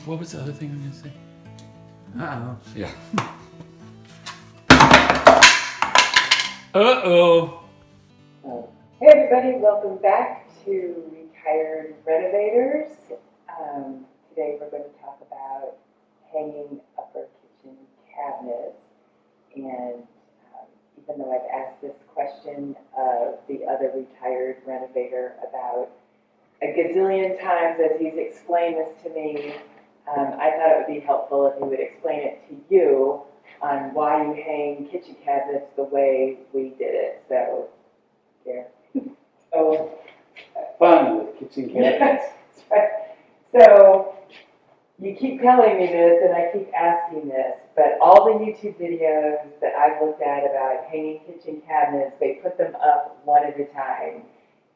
What was the other thing I'm going to say? Uh-oh. Yeah. Uh-oh. Hey everybody, welcome back to Retired Renovators. Today we're going to talk about hanging upper kitchen cabinets. And even though I've asked this question of the other retired renovator about a gazillion times as he's explained this to me, I thought it would be helpful if he would explain it to you on why you hang kitchen cabinets the way we did it. So, here. So, Fun with kitchen cabinets. that's right. So, you keep telling me this and I keep asking this, but all the YouTube videos that I've looked at about hanging kitchen cabinets, they put them up one at a time.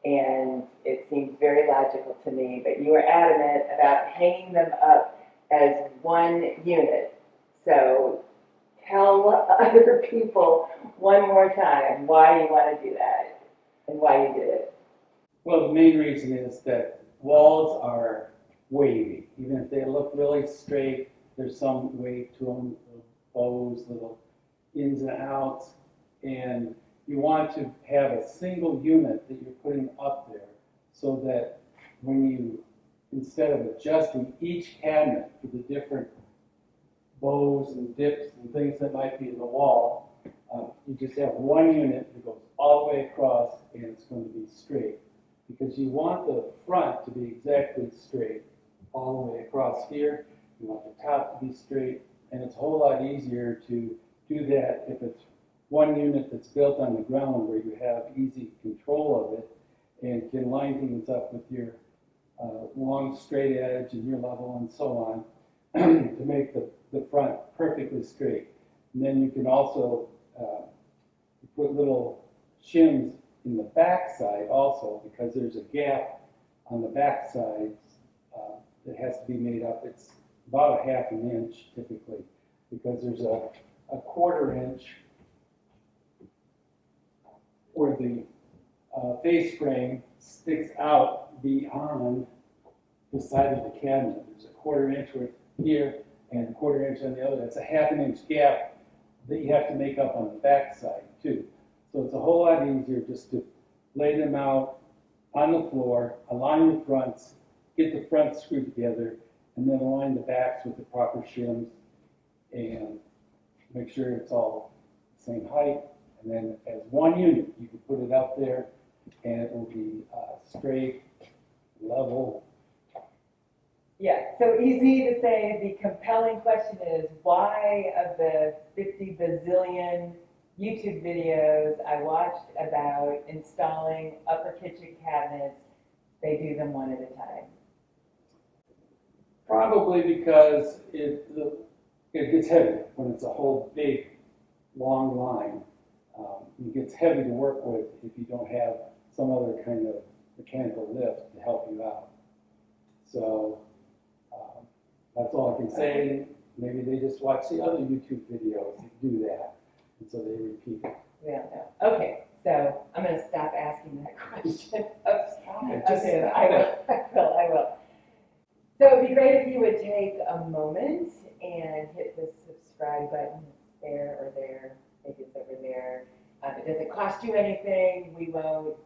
And it seems very logical to me, but you were adamant about hanging them up as one unit. So tell other people one more time why you want to do that and why you did it. Well, the main reason is that walls are wavy. Even if they look really straight, there's some wave to them, little bows, little ins and outs. And you want to have a single unit that you're putting up there so that when you, instead of adjusting each cabinet for the different bows and dips and things that might be in the wall, you just have one unit that goes all the way across and it's going to be straight. Because you want the front to be exactly straight all the way across here. You want the top to be straight, and it's a whole lot easier to do that if it's one unit that's built on the ground where you have easy control of it and can line things up with your long straight edge and your level and so on to make the front perfectly straight. And then you can also put little shims in the back side also, because there's a gap on the back side that has to be made up. It's about a ½ inch typically, because there's a 1/4 inch where the face frame sticks out beyond the side of the cabinet. There's a 1/4 inch right here and a 1/4 inch on the other. That's a ½ inch gap that you have to make up on the back side too. So it's a whole lot easier just to lay them out on the floor, align the fronts, get the fronts screwed together, and then align the backs with the proper shims and make sure it's all the same height. And then as one unit, you can put it up there and it will be straight, level. Yeah, so easy to say. The compelling question is why of the 50 bazillion YouTube videos I watched about installing upper kitchen cabinets, they do them one at a time. Probably because it gets heavy when it's a whole big, long line. It gets heavy to work with if you don't have some other kind of mechanical lift to help you out. So that's all I can say. Maybe they just watch the other YouTube videos that do that, and so they repeat it. We don't know. Okay, so I'm going to stop asking that question. Okay, I will. So it'd be great if you would take a moment and hit the subscribe button there or there. Maybe it's over there. It doesn't cost you anything. We won't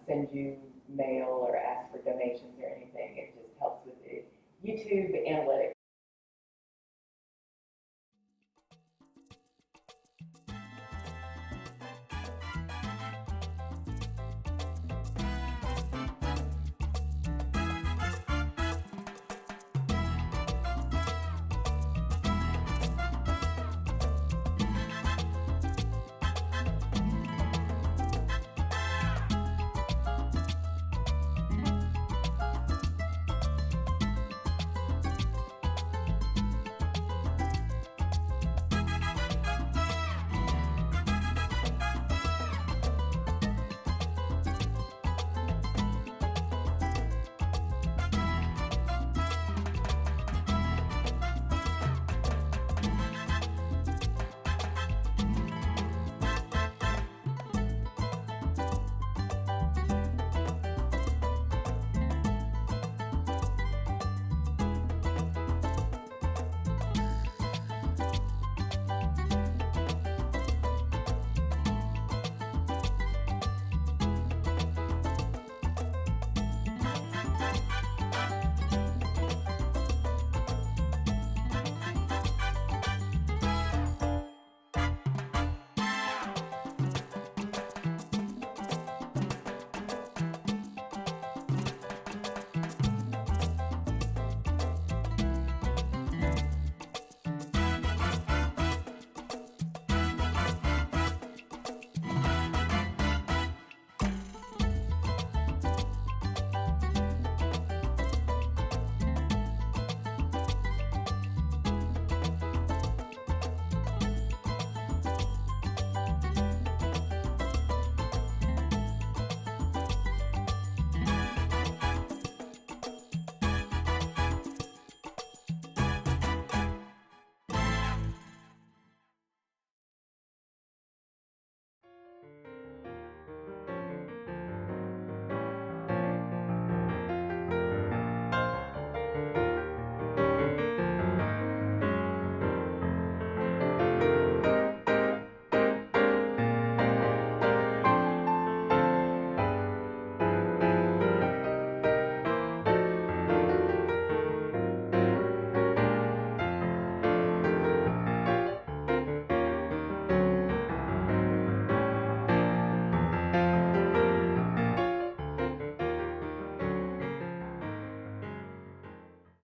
send you mail or ask for donations or anything. It just helps with the YouTube analytics.